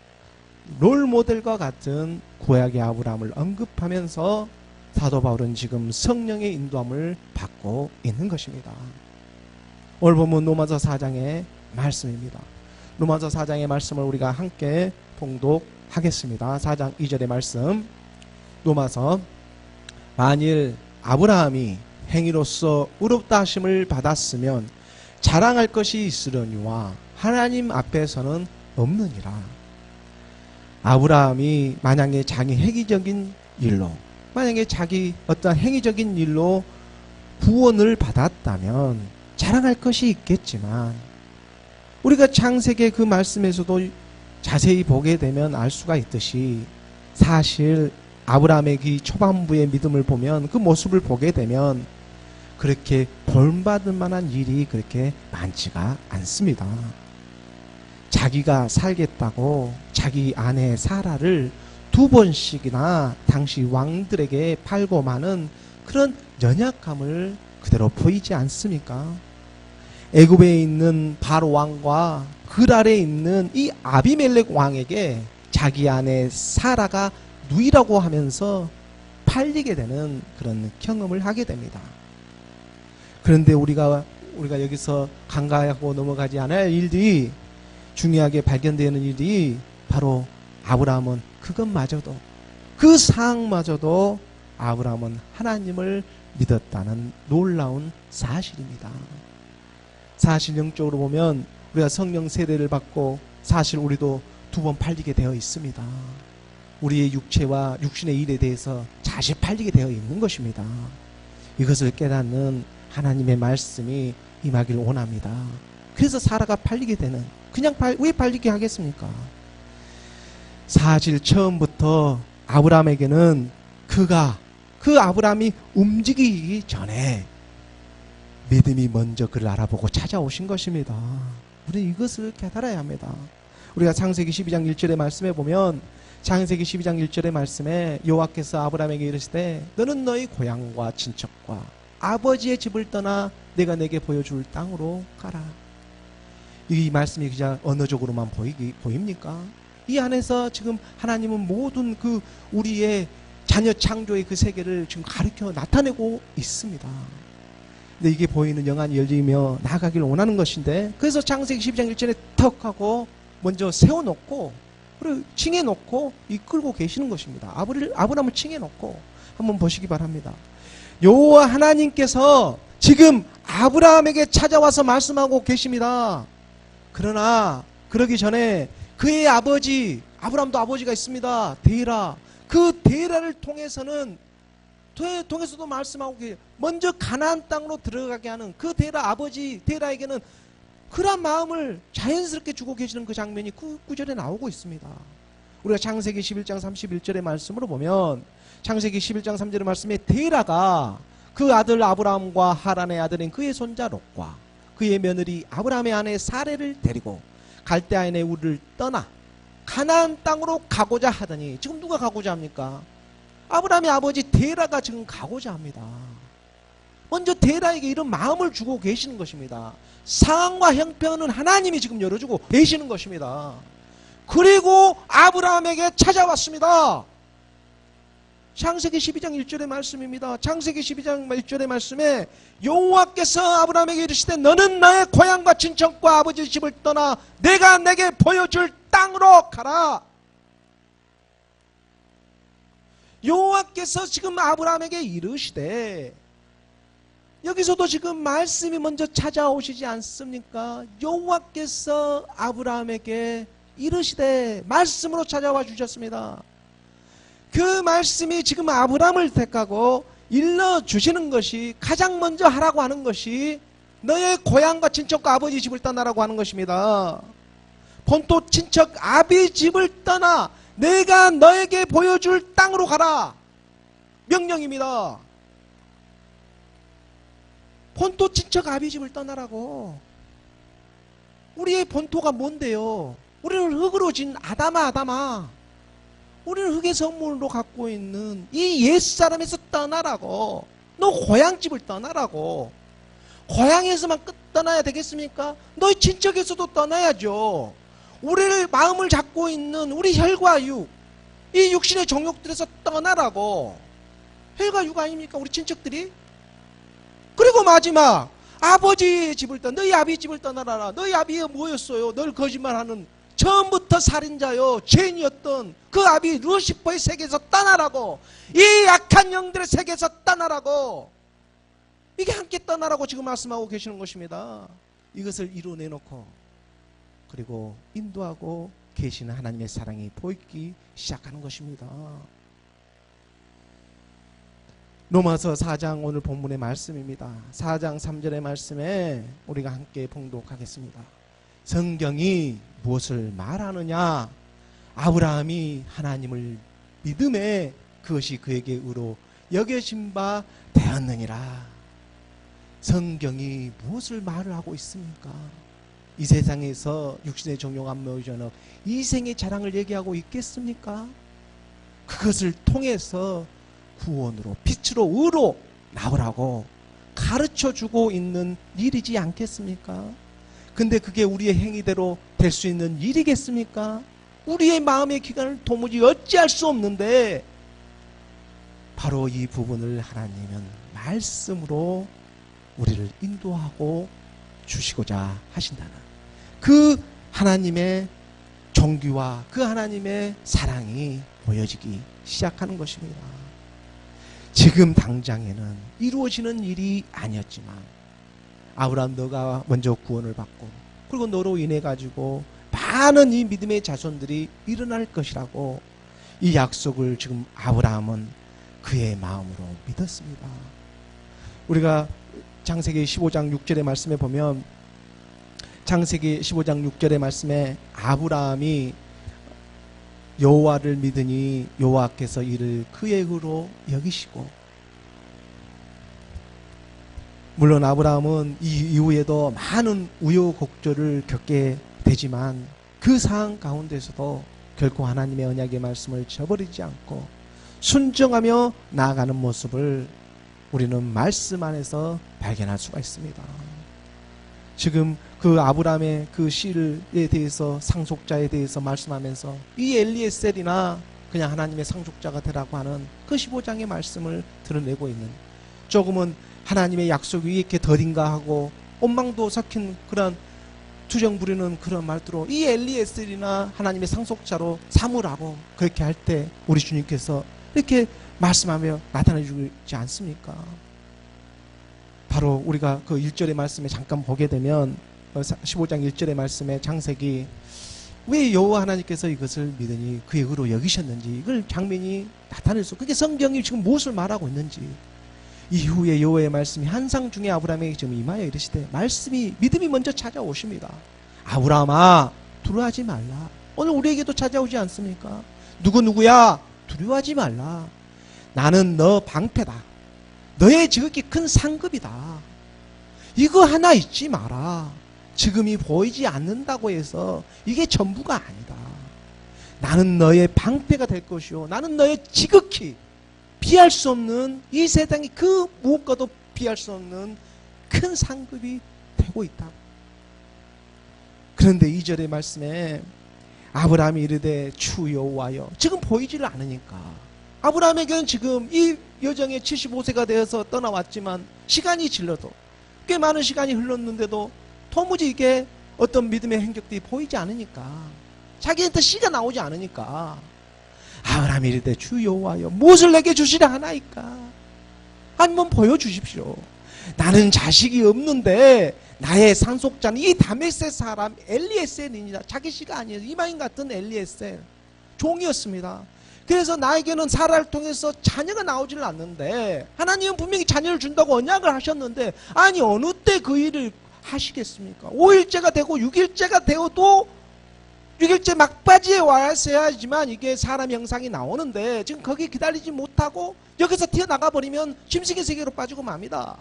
S1: 롤모델과 같은 구약의 아브라함을 언급하면서 사도 바울은 지금 성령의 인도함을 받고 있는 것입니다. 오늘 보면 로마서 4장의 말씀입니다. 로마서 4장의 말씀을 우리가 함께 봉독하겠습니다. 4장 2절의 말씀, 로마서 만일 아브라함이 행위로서 의롭다 하심을 받았으면 자랑할 것이 있으려니와 하나님 앞에서는 없느니라. 아브라함이 만약에 자기 행위적인 일로, 만약에 자기 어떤 행위적인 일로 구원을 받았다면 자랑할 것이 있겠지만, 우리가 창세기 그 말씀에서도 자세히 보게 되면 알 수가 있듯이 사실 아브라함의 그 초반부의 믿음을 보면, 그 모습을 보게 되면 그렇게 본받을 만한 일이 그렇게 많지가 않습니다. 자기가 살겠다고 자기 아내 사라를 2번씩이나 당시 왕들에게 팔고 마는 그런 연약함을 그대로 보이지 않습니까? 애굽에 있는 바로 왕과 그 아래에 있는 이 아비멜렉 왕에게 자기 아내 사라가 누이라고 하면서 팔리게 되는 그런 경험을 하게 됩니다. 그런데 우리가 여기서 간과하고 넘어가지 않아야 할 일들이, 중요하게 발견되는 일이 바로 아브라함은 그것마저도, 그 사항마저도 아브라함은 하나님을 믿었다는 놀라운 사실입니다. 사실 영적으로 보면 우리가 성령 세례를 받고 사실 우리도 2번 팔리게 되어 있습니다. 우리의 육체와 육신의 일에 대해서 자시 팔리게 되어 있는 것입니다. 이것을 깨닫는 하나님의 말씀이 임하길 원합니다. 그래서 사라가 팔리게 되는, 그냥 왜 팔리게 하겠습니까? 사실 처음부터 아브라함에게는 그 아브라함이 움직이기 전에 믿음이 먼저 그를 알아보고 찾아오신 것입니다. 우리는 이것을 깨달아야 합니다. 우리가 창세기 12장 1절의 말씀에 보면, 창세기 12장 1절의 말씀에 여호와께서 아브라함에게 이르시되 너는 너희 고향과 친척과 아버지의 집을 떠나 내가 내게 보여줄 땅으로 가라. 이 말씀이 그냥 언어적으로만 보입니까? 이 안에서 지금 하나님은 모든 그 우리의 자녀 창조의 그 세계를 지금 가르쳐 나타내고 있습니다. 근데 이게 보이는 영안이 열리며 나아가기를 원하는 것인데, 그래서 창세기 12장 1절에 턱 하고 먼저 세워놓고 그리고 칭해놓고 이끌고 계시는 것입니다. 아브라함을 칭해놓고 한번 보시기 바랍니다. 여호와 하나님께서 지금 아브라함에게 찾아와서 말씀하고 계십니다. 그러나 그러기 전에 그의 아버지, 아브라함도 아버지가 있습니다. 데라. 그 데라를 통해서는 통해서도 말씀하고 먼저 가나안 땅으로 들어가게 하는 그 데라 아버지 데라에게는 그런 마음을 자연스럽게 주고 계시는 그 장면이 그 구절에 나오고 있습니다. 우리가 창세기 11장 31절의 말씀으로 보면 창세기 11장 3절의 말씀에 데라가 그 아들 아브라함과 하란의 아들인 그의 손자 롯과 그의 며느리 아브라함의 아내 사레를 데리고 갈대아인의 우르를 떠나 가나안 땅으로 가고자 하더니, 지금 누가 가고자 합니까? 아브라함의 아버지 데라가 지금 가고자 합니다. 먼저 데라에게 이런 마음을 주고 계시는 것입니다. 상황과 형편은 하나님이 지금 열어주고 계시는 것입니다. 그리고 아브라함에게 찾아왔습니다. 창세기 12장 1절의 말씀입니다. 창세기 12장 1절의 말씀에 여호와께서 아브라함에게 이르시되 너는 나의 고향과 친척과 아버지 집을 떠나 내가 내게 보여줄 땅으로 가라. 여호와께서 지금 아브라함에게 이르시되, 여기서도 지금 말씀이 먼저 찾아오시지 않습니까? 여호와께서 아브라함에게 이르시되 말씀으로 찾아와 주셨습니다. 그 말씀이 지금 아브라함을 택하고 일러주시는 것이, 가장 먼저 하라고 하는 것이 너의 고향과 친척과 아버지 집을 떠나라고 하는 것입니다. 본토 친척 아비 집을 떠나 내가 너에게 보여줄 땅으로 가라. 명령입니다. 본토 친척 아비 집을 떠나라고. 우리의 본토가 뭔데요? 우리는 흙으로 진 아담아. 우리는 흙의 성물로 갖고 있는 이 옛사람에서 떠나라고. 너 고향집을 떠나라고. 고향에서만 떠나야 되겠습니까? 너희 친척에서도 떠나야죠. 우리를 마음을 잡고 있는 우리 혈과 육, 이 육신의 정욕들에서 떠나라고. 혈과 육 아닙니까? 우리 친척들이. 그리고 마지막 아버지 집을 너희 아비 집을 떠나라. 너희 아비가 뭐였어요? 늘 거짓말하는 처음부터 살인자요 죄인이었던 그 아비 루시퍼의 세계에서 떠나라고. 이 약한 영들의 세계에서 떠나라고. 이게 함께 떠나라고 지금 말씀하고 계시는 것입니다. 이것을 이루어내놓고 그리고 인도하고 계시는 하나님의 사랑이 보이기 시작하는 것입니다. 로마서 4장 오늘 본문의 말씀입니다. 4장 3절의 말씀에 우리가 함께 봉독하겠습니다. 성경이 무엇을 말하느냐? 아브라함이 하나님을 믿음에 그것이 그에게 의로 여겨진 바 되었느니라. 성경이 무엇을 말을 하고 있습니까? 이 세상에서 육신의 정욕 안모의 전업 이생의 자랑을 얘기하고 있겠습니까? 그것을 통해서 구원으로 빛으로 의로 나오라고 가르쳐주고 있는 일이지 않겠습니까? 근데 그게 우리의 행위대로 될 수 있는 일이겠습니까? 우리의 마음의 기간을 도무지 어찌할 수 없는데, 바로 이 부분을 하나님은 말씀으로 우리를 인도하고 주시고자 하신다는 그 하나님의 정규와 그 하나님의 사랑이 보여지기 시작하는 것입니다. 지금 당장에는 이루어지는 일이 아니었지만 아브라함 너가 먼저 구원을 받고 그리고 너로 인해 가지고 많은 이 믿음의 자손들이 일어날 것이라고 이 약속을 지금 아브라함은 그의 마음으로 믿었습니다. 우리가 창세기 15장 6절의 말씀에 보면, 창세기 15장 6절의 말씀에 아브라함이 여호와를 믿으니 여호와께서 이를 그의 의로 여기시고, 물론 아브라함은 이 이후에도 많은 우여곡절을 겪게 되지만 그 상황 가운데서도 결코 하나님의 언약의 말씀을 저버리지 않고 순종하며 나아가는 모습을 우리는 말씀 안에서 발견할 수가 있습니다. 지금 그 아브라함의 그 씨에 대해서, 상속자에 대해서 말씀하면서 이 엘리에셀이나 그냥 하나님의 상속자가 되라고 하는 그 15장의 말씀을 드러내고 있는, 조금은 하나님의 약속이 이렇게 덜인가 하고 원망도 섞인 그런 투정 부리는 그런 말투로 이 엘리에셀이나 하나님의 상속자로 삼으라고 그렇게 할 때 우리 주님께서 이렇게 말씀하며 나타내 주지 않습니까? 바로 우리가 그 1절의 말씀에 잠깐 보게 되면 15장 1절의 말씀에 창세기 왜 여호와 하나님께서 이것을 믿으니 그의 의로 여기셨는지 이걸 장면이 나타낼 수, 그게 성경이 지금 무엇을 말하고 있는지. 이후에 여호와의 말씀이 한상 중에 아브라함에게 지금 임하여 이르시되, 말씀이, 믿음이 먼저 찾아오십니다. 아브라함아, 두려워하지 말라. 오늘 우리에게도 찾아오지 않습니까? 누구야? 두려워하지 말라. 나는 너 방패다. 너의 지극히 큰 상급이다. 이거 하나 잊지 마라. 지금이 보이지 않는다고 해서 이게 전부가 아니다. 나는 너의 방패가 될 것이요, 나는 너의 지극히 피할 수 없는, 이 세상이 그 무엇과도 피할 수 없는 큰 상급이 되고 있다. 그런데 2절의 말씀에 아브라함이 이르되 주 여호와여, 지금 보이지를 않으니까 아브라함에게는 지금 이 여정에 75세가 되어서 떠나왔지만 시간이 질러도, 꽤 많은 시간이 흘렀는데도 도무지 이게 어떤 믿음의 행적들이 보이지 않으니까, 자기한테 씨가 나오지 않으니까 아브라함이 이르되 주 여호와여, 무엇을 내게 주시라 하나이까? 한번 보여주십시오. 나는 자식이 없는데 나의 상속자는 이 다메섹 사람 엘리에셀이니라. 자기 씨가 아니에요. 이방인 같은 엘리에셀 종이었습니다. 그래서 나에게는 사라를 통해서 자녀가 나오지를 않는데, 하나님은 분명히 자녀를 준다고 언약을 하셨는데, 아니 어느 때 그 일을 하시겠습니까? 5일째가 되고 6일째가 되어도 6일째 막바지에 와야지만 이게 사람 형상이 나오는데, 지금 거기 기다리지 못하고 여기서 튀어나가 버리면 짐승의 세계로 빠지고 맙니다.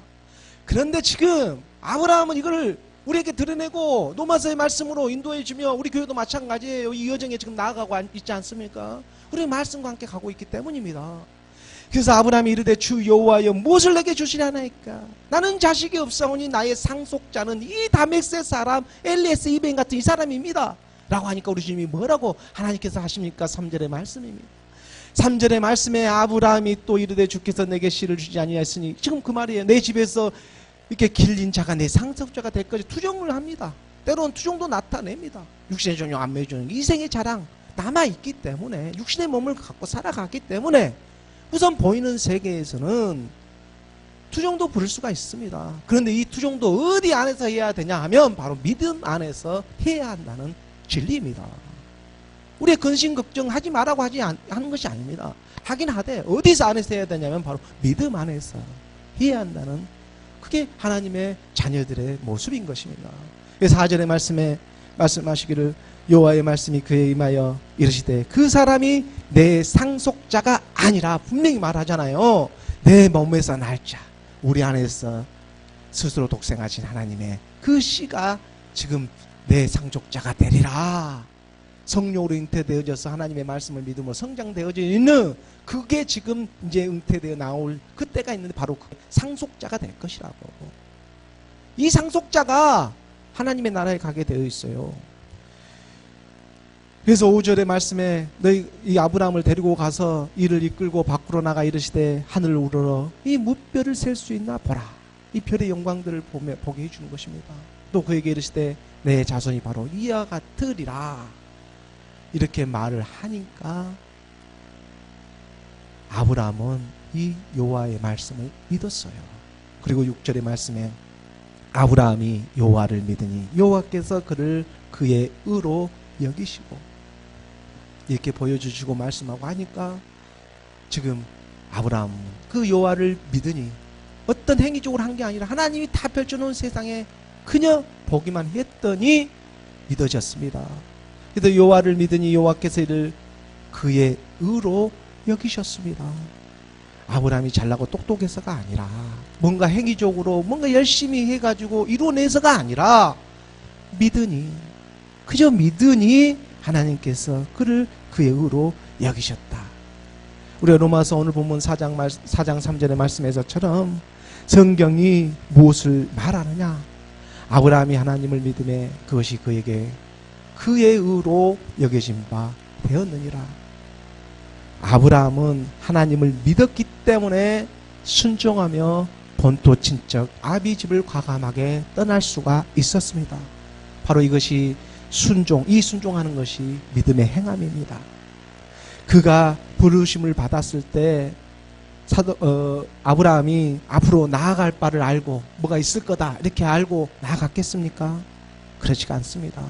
S1: 그런데 지금 아브라함은 이걸 우리에게 드러내고 노마서의 말씀으로 인도해 주며, 우리 교회도 마찬가지예요. 이 여정에 지금 나아가고 있지 않습니까? 우리 말씀과 함께 가고 있기 때문입니다. 그래서 아브라함이 이르되 주 여호와여, 무엇을 내게 주시려나이까? 나는 자식이 없사오니 나의 상속자는 이 다메섹 사람 엘리에스 이방인 같은 이 사람입니다 라고 하니까, 우리 주님이 뭐라고 하나님께서 하십니까? 3절의 말씀입니다. 3절의 말씀에 아브라함이 또 이르되 주께서 내게 씨를 주지 아니하였으니, 지금 그 말이에요. 내 집에서 이렇게 길린 자가 내 상속자가 될 것이 투정을 합니다. 때로는 투정도 나타냅니다. 육신의 전용 안 맺어주는 이생의 자랑 남아있기 때문에, 육신의 몸을 갖고 살아가기 때문에 우선 보이는 세계에서는 투정도 부릴 수가 있습니다. 그런데 이 투정도 어디 안에서 해야 되냐 하면 바로 믿음 안에서 해야 한다는 진리입니다. 우리의 근심 걱정하지 말라고 하는 것이 아닙니다. 하긴 하되 어디서 안에서 해야 되냐면 바로 믿음 안에서 해야 한다는, 그게 하나님의 자녀들의 모습인 것입니다. 4절의 말씀에 말씀하시기를 여호와의 말씀이 그에 임하여 이르시되 그 사람이 내 상속자가 아니라 분명히 말하잖아요. 내 몸에서 날 자, 우리 안에서 스스로 독생하신 하나님의 그 씨가 지금 내 상속자가 되리라. 성령으로 잉태되어져서 하나님의 말씀을 믿음으로 성장되어져 있는, 그게 지금 이제 잉태되어 나올 그때가 있는데 바로 그 상속자가 될 것이라고. 이 상속자가 하나님의 나라에 가게 되어 있어요. 그래서 5절의 말씀에 너희 이 아브라함을 데리고 가서 이를 이끌고 밖으로 나가 이르시되 하늘을 우러러 이 무별을 셀 수 있나 보라. 이 별의 영광들을 보게 해주는 것입니다. 또 그에게 이르시되 내 자손이 바로 이와 같으리라. 이렇게 말을 하니까 아브라함은 이 여호와의 말씀을 믿었어요. 그리고 6절의 말씀에 아브라함이 여호와를 믿으니 여호와께서 그를 그의 의로 여기시고, 이렇게 보여주시고 말씀하고 하니까 지금 아브라함은 그 여호와를 믿으니 어떤 행위적으로 한 게 아니라 하나님이 다 펼쳐놓은 세상에 그냥 보기만 했더니 믿어졌습니다. 그래서 여호와를 믿으니 여호와께서 이를 그의 의로 여기셨습니다. 아브라함이 잘나고 똑똑해서가 아니라, 뭔가 행위적으로 뭔가 열심히 해가지고 이뤄내서가 아니라 믿으니, 그저 믿으니 하나님께서 그를 그의 의로 여기셨다. 우리가 로마서 오늘 본문 4장 3절의 말씀에서처럼 성경이 무엇을 말하느냐? 아브라함이 하나님을 믿음에 그것이 그에게 그의 의로 여겨진 바 되었느니라. 아브라함은 하나님을 믿었기 때문에 순종하며 본토 친척 아비 집을 과감하게 떠날 수가 있었습니다. 바로 이것이 이 순종하는 것이 믿음의 행함입니다. 그가 부르심을 받았을 때 아브라함이 앞으로 나아갈 바를 알고 뭐가 있을 거다 이렇게 알고 나아갔겠습니까? 그렇지가 않습니다.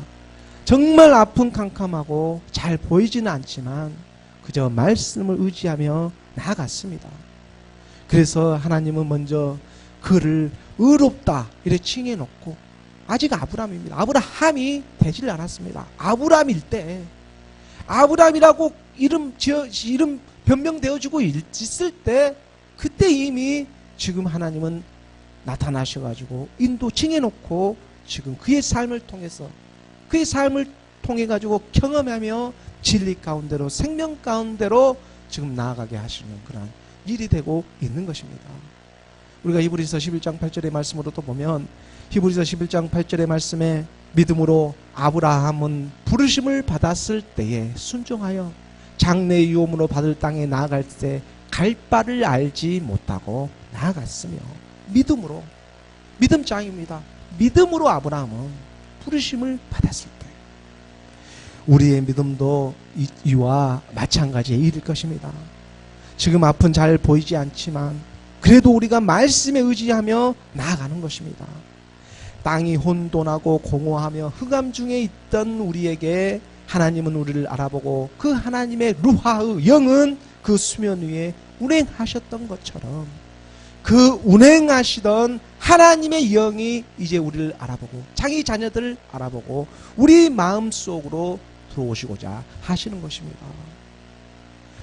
S1: 정말 아픈 캄캄하고 잘 보이지는 않지만 그저 말씀을 의지하며 나아갔습니다. 그래서 하나님은 먼저 그를 의롭다 이렇게 칭해놓고, 아직 아브라함입니다. 아브라함이 되질 않았습니다. 아브라함일 때, 아브라함이라고 이름 변명되어주고 있을 때, 그때 이미 지금 하나님은 나타나셔가지고 인도 칭해놓고 지금 그의 삶을 통해서, 그의 삶을 통해가지고 경험하며 진리 가운데로, 생명 가운데로 지금 나아가게 하시는 그런 일이 되고 있는 것입니다. 우리가 히브리서 11장 8절의 말씀으로 또 보면, 히브리서 11장 8절의 말씀에 믿음으로 아브라함은 부르심을 받았을 때에 순종하여 장래 유업으로 받을 땅에 나아갈 때 갈 바를 알지 못하고 나아갔으며, 믿음으로, 믿음장입니다. 믿음으로 아브라함은 부르심을 받았을 때, 우리의 믿음도 이와 마찬가지의 일일 것입니다. 지금 앞은 잘 보이지 않지만 그래도 우리가 말씀에 의지하며 나아가는 것입니다. 땅이 혼돈하고 공허하며 흑암 중에 있던 우리에게 하나님은 우리를 알아보고 그 하나님의 루하의 영은 그 수면 위에 운행하셨던 것처럼, 그 운행하시던 하나님의 영이 이제 우리를 알아보고 자기 자녀들을 알아보고 우리 마음속으로 들어오시고자 하시는 것입니다.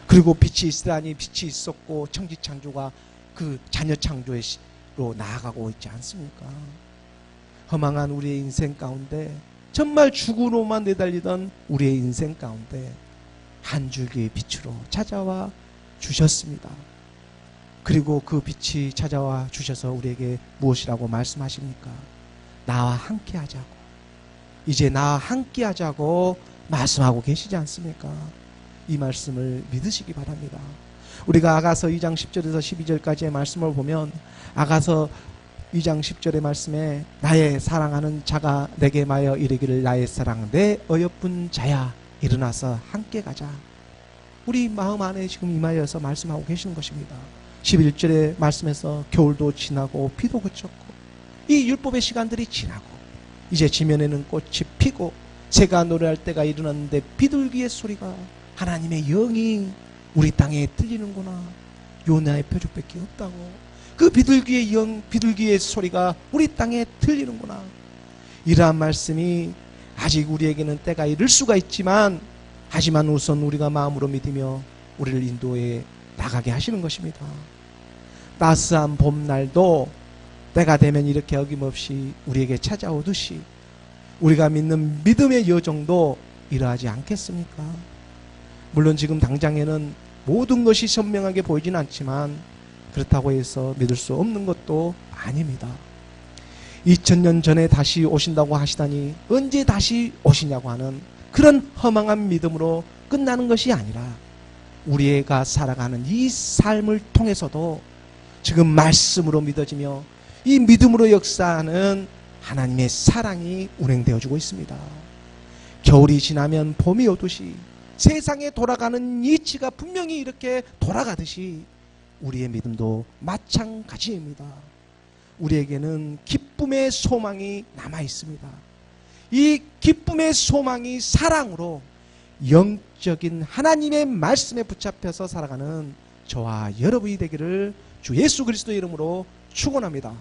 S1: 그리고 빛이 있으라니 빛이 있었고 천지창조가 그 자녀 창조로 나아가고 있지 않습니까? 허망한 우리의 인생 가운데, 정말 죽음으로만 내달리던 우리의 인생 가운데 한 줄기의 빛으로 찾아와 주셨습니다. 그리고 그 빛이 찾아와 주셔서 우리에게 무엇이라고 말씀하십니까? 나와 함께 하자고, 이제 나와 함께 하자고 말씀하고 계시지 않습니까? 이 말씀을 믿으시기 바랍니다. 우리가 아가서 2장 10절에서 12절까지의 말씀을 보면, 아가서 2장 10절의 말씀에 나의 사랑하는 자가 내게 마여 이르기를 나의 사랑 내 어여쁜 자야 일어나서 함께 가자. 우리 마음 안에 지금 임하여서 말씀하고 계시는 것입니다. 11절의 말씀에서 겨울도 지나고 비도 그쳤고 이 율법의 시간들이 지나고 이제 지면에는 꽃이 피고 새가 노래할 때가 이르렀는데 비둘기의 소리가, 하나님의 영이 우리 땅에 들리는구나. 요나의 표적밖에 없다고. 그 비둘기의 영, 비둘기의 소리가 우리 땅에 들리는구나. 이러한 말씀이 아직 우리에게는 때가 이를 수가 있지만, 하지만 우선 우리가 마음으로 믿으며 우리를 인도해 나가게 하시는 것입니다. 따스한 봄날도 때가 되면 이렇게 어김없이 우리에게 찾아오듯이 우리가 믿는 믿음의 여정도 이러하지 않겠습니까? 물론 지금 당장에는 모든 것이 선명하게 보이진 않지만 그렇다고 해서 믿을 수 없는 것도 아닙니다. 2000년 전에 다시 오신다고 하시다니 언제 다시 오시냐고 하는 그런 허망한 믿음으로 끝나는 것이 아니라, 우리가 살아가는 이 삶을 통해서도 지금 말씀으로 믿어지며 이 믿음으로 역사하는 하나님의 사랑이 운행되어지고 있습니다. 겨울이 지나면 봄이 오듯이 세상에 돌아가는 이치가 분명히 이렇게 돌아가듯이 우리의 믿음도 마찬가지입니다. 우리에게는 기쁨의 소망이 남아 있습니다. 이 기쁨의 소망이 사랑으로 영적인 하나님의 말씀에 붙잡혀서 살아가는 저와 여러분이 되기를 주 예수 그리스도의 이름으로 축원합니다.